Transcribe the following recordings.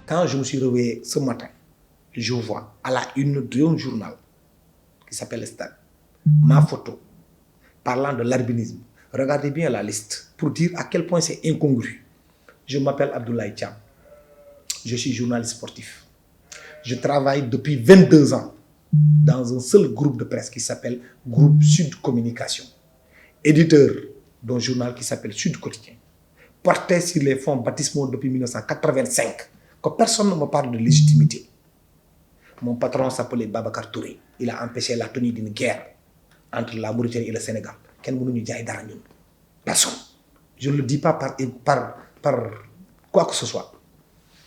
Quand je me suis réveillé ce matin, je vois à la une d'un journal qui s'appelle Stade, ma photo parlant de l'albinisme. Regardez bien la liste pour dire à quel point c'est incongru. Je m'appelle Abdoulaye Thiam. Je suis journaliste sportif. Je travaille depuis 22 ans dans un seul groupe de presse qui s'appelle Groupe Sud Communication. Éditeur d'un journal qui s'appelle Sud Quotidien. Porté sur les fonds baptismaux depuis 1985. Que personne ne me parle de légitimité. Mon patron s'appelait Babacar Touré. Il a empêché la tenue d'une guerre entre la Mauritanie et le Sénégal. Personne. Je ne le dis pas par quoi que ce soit.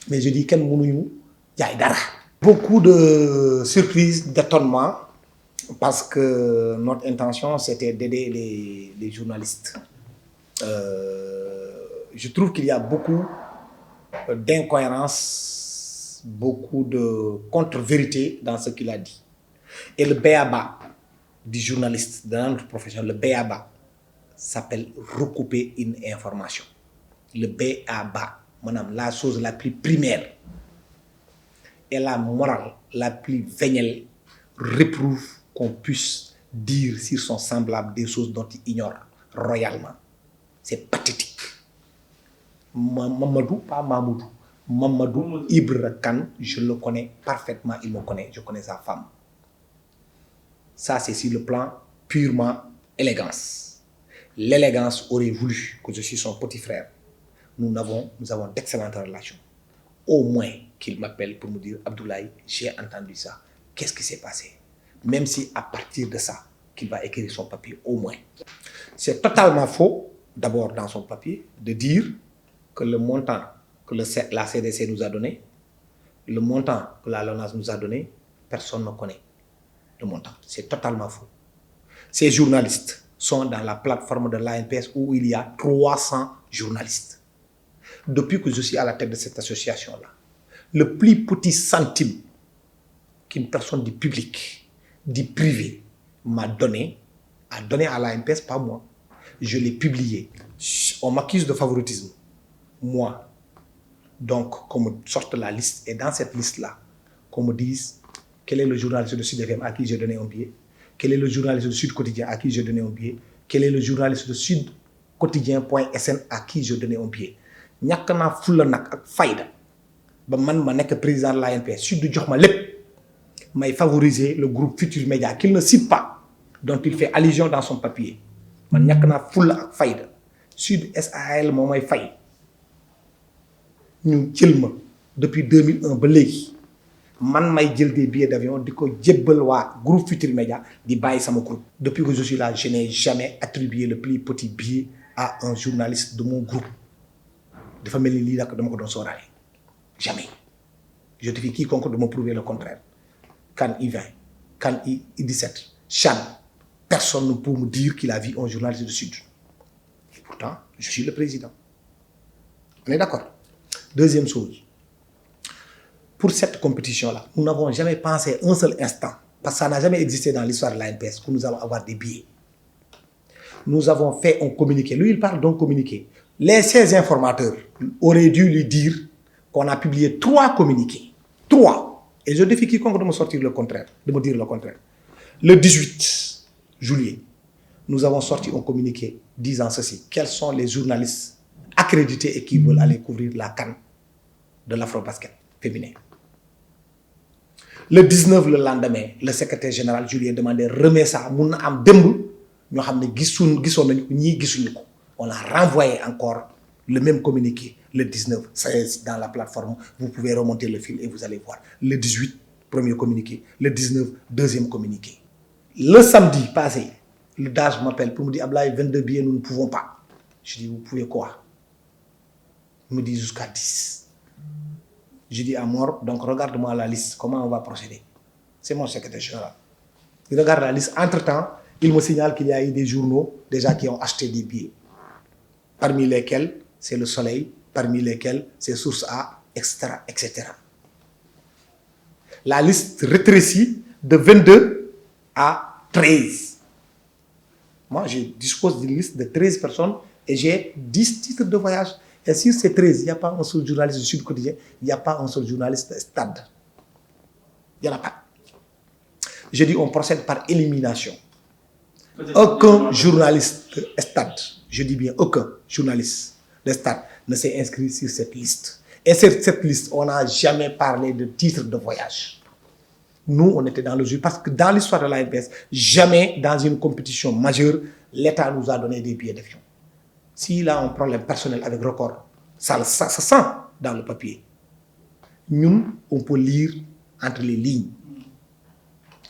Mais je dis qu'il y a beaucoup de surprises, d'étonnement, parce que notre intention, c'était d'aider les journalistes. Je trouve qu'il y a beaucoup d'incohérences, beaucoup de contre-vérités dans ce qu'il a dit. Et le béaba du journaliste, de notre profession, le béaba, s'appelle recouper une information. Le béaba, madame, la chose la plus primaire et la morale la plus vénielle reprouve qu'on puisse dire sur son semblable des choses dont il ignore royalement. C'est pathétique. Mamadou, pas Mamoudou. Mamadou Ibra Kane, je le connais parfaitement, il me connaît, je connais sa femme. Ça, c'est sur le plan purement élégance. L'élégance aurait voulu que je suis son petit frère. Nous avons d'excellentes relations. Au moins qu'il m'appelle pour me dire « Abdoulaye, j'ai entendu ça. Qu'est-ce qui s'est passé ?» Même si à partir de ça, qu'il va écrire son papier, au moins. C'est totalement faux, d'abord dans son papier, de dire que le montant que la CDC nous a donné, le montant que la LONASE nous a donné, personne ne connaît le montant. C'est totalement faux. Ces journalistes sont dans la plateforme de l'ANPS où il y a 300 journalistes. Depuis que je suis à la tête de cette association-là, le plus petit centime qu'une personne du public, du privé, m'a donné, a donné à l'ANPS, pas moi. Je l'ai publié. On m'accuse de favoritisme. Moi. Donc, qu'on me sorte la liste, et dans cette liste-là, qu'on me dise quel est le journaliste de Sud FM à qui j'ai donné un billet, quel est le journaliste de Sud Quotidien à qui j'ai donné un billet, quel est le journaliste de Sud Quotidien.sn à qui j'ai donné un billet. ñàkk naa fulla nag ak fayda ba man ma nekk président de l'ANPS Sud jox ma lépp may favoriser le groupe Futur Média qu'il ne cite pas, dont il fait allusion dans son papier. Man ñàkk naa fulla ak fayda Sud SAL moo may fay ñu jël ma depuis 2001 ba léegi man may jël des billets d'avion di ko jébbal waa groupe Futur Média di bàyyi sama groupe. Depuis que je suis là, je n'ai jamais attribué le plus petit billet à un journaliste de mon groupe. Dafa mel ni lii nag dama ko doon sóoraale. Jamais. Je défie quiconque de me prouver le contraire. Kan I20, Kan I17, Chan, personne ne peut me dire qu'il a vu un journaliste du Sud. Et pourtant, je suis le président. On est d'accord? Deuxième chose. Pour cette compétition-là, nous n'avons jamais pensé un seul instant, parce que ça n'a jamais existé dans l'histoire de l'ANPS, que nous allons avoir des billets. Nous avons fait un communiqué. Lui, il parle d'un communiqué. Ces informateurs auraient dû lui dire qu'on a publié 3 communiqués. 3. Et je défie quiconque de me sortir le contraire, de me dire le contraire. Le 18 juillet, nous avons sorti un communiqué disant ceci. Quels sont les journalistes accrédités et qui veulent aller couvrir la CAN de l'Afro-Basket féminin? Le 19, le lendemain, le secrétaire général Julien demandait remet ça mun am demb ñoo xam ne gisoon nañu ko ñii gisuñu ko. On a renvoyé encore le même communiqué le 19. C'est dans la plateforme. Vous pouvez remonter le fil et vous allez voir. Le 18, premier communiqué. Le 19, deuxième communiqué. Le samedi passé, le DAGE m'appelle pour me dire Ablaye, 22 billets, nous ne pouvons pas. Je dis, vous pouvez quoi? Il me dit jusqu'à 10. Je dis à Mor, donc regarde-moi la liste, comment on va procéder. C'est mon secrétaire général. Il regarde la liste. Entre-temps, il me signale qu'il y a eu des journaux déjà qui ont acheté des billets. Parmi lesquels c'est Le Soleil, parmi lesquels c'est Source A, etc., etc. La liste rétrécit de 22 à 13. Moi, je dispose d'une liste de 13 personnes et j'ai 10 titres de voyage. Et sur ces 13, il n'y a pas un seul journaliste du Sud Quotidien, il n'y a pas un seul journaliste de Stade. Il n'y en a pas. Je dis on procède par élimination. Aucun journaliste de Stade, je dis bien aucun journaliste de Stade ne s'est inscrit sur cette liste. Et sur cette liste, on n'a jamais parlé de titre de voyage. Nous, on était dans le jeu parce que dans l'histoire de l'ANPS, jamais dans une compétition majeure, l'État nous a donné des billets d'avion. S'il a un problème personnel avec Record, ça se sent dans le papier. Nous, on peut lire entre les lignes.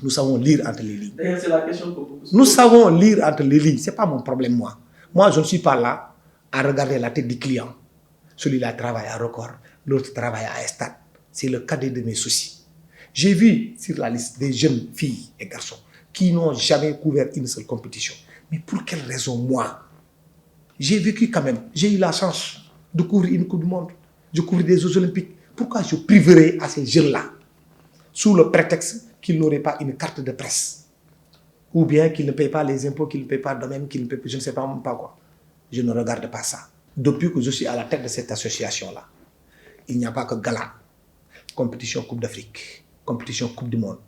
Nous savons lire entre les lignes. D'ailleurs, c'est la question que vous Nous savons lire entre les lignes. Ce n'est pas mon problème, moi. Moi, je ne suis pas là à regarder la tête du client. Celui-là travaille à Record, l'autre travaille à Stade. C'est le cadet de mes soucis. J'ai vu sur la liste des jeunes filles et garçons qui n'ont jamais couvert une seule compétition. Mais pour quelle raison, moi? J'ai vécu quand même. J'ai eu la chance de couvrir une Coupe du Monde. Je couvre des Jeux Olympiques. Pourquoi je priverais à ces jeunes-là sous le prétexte qu'ils n'auraient pas une carte de presse? Ou bien qu'ils ne payent pas les impôts, qu'ils ne payent pas de même, qu'ils ne payent pas, je ne sais pas même pas quoi. Je ne regarde pas ça. Depuis que je suis à la tête de cette association-là, il n'y a pas que gala, compétition Coupe d'Afrique, compétition Coupe du Monde.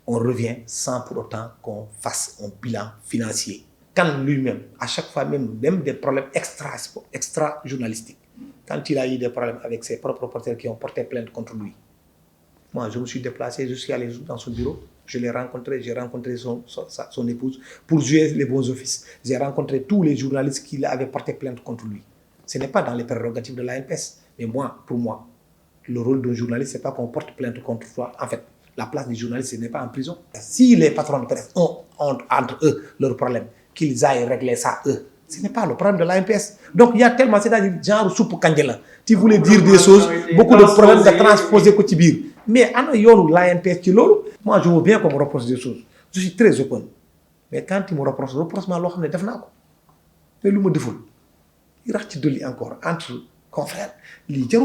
On revient sans pour autant qu'on fasse un bilan financier. Quand lui-même, à chaque fois même des problèmes extra journalistiques, quand il a eu des problèmes avec ses propres reporters qui ont porté plainte contre lui, moi je me suis déplacé, je suis allé dans son bureau, je l'ai rencontré, j'ai rencontré son épouse pour jouer les bons offices. J'ai rencontré tous les journalistes qui avaient porté plainte contre lui. Ce n'est pas dans les prérogatives de l'ANPS, mais moi, pour moi, le rôle d'un journaliste, ce n'est pas qu'on porte plainte contre toi. En fait, la place des journalistes, ce n'est pas en prison. Si les patrons de presse ont entre eux leurs problèmes, qu'ils aillent régler ça eux. Ce n'est pas le problème de l'ANPS. Donc il y a tellement, c'est-à-dire genre soupe kandela. Tu voulais dire des choses, beaucoup de problèmes de transposer quotidien. Mais en ayant l'ANPS qui l'eau, moi je veux bien qu'on me reproche des choses. Je suis très open. Mais quand tu me reproches, reproche-moi l'eau, mais le me défaut. Il reste de lui encore entre confrères. Il dit, il y a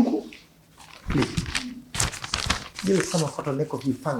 une photo de fang.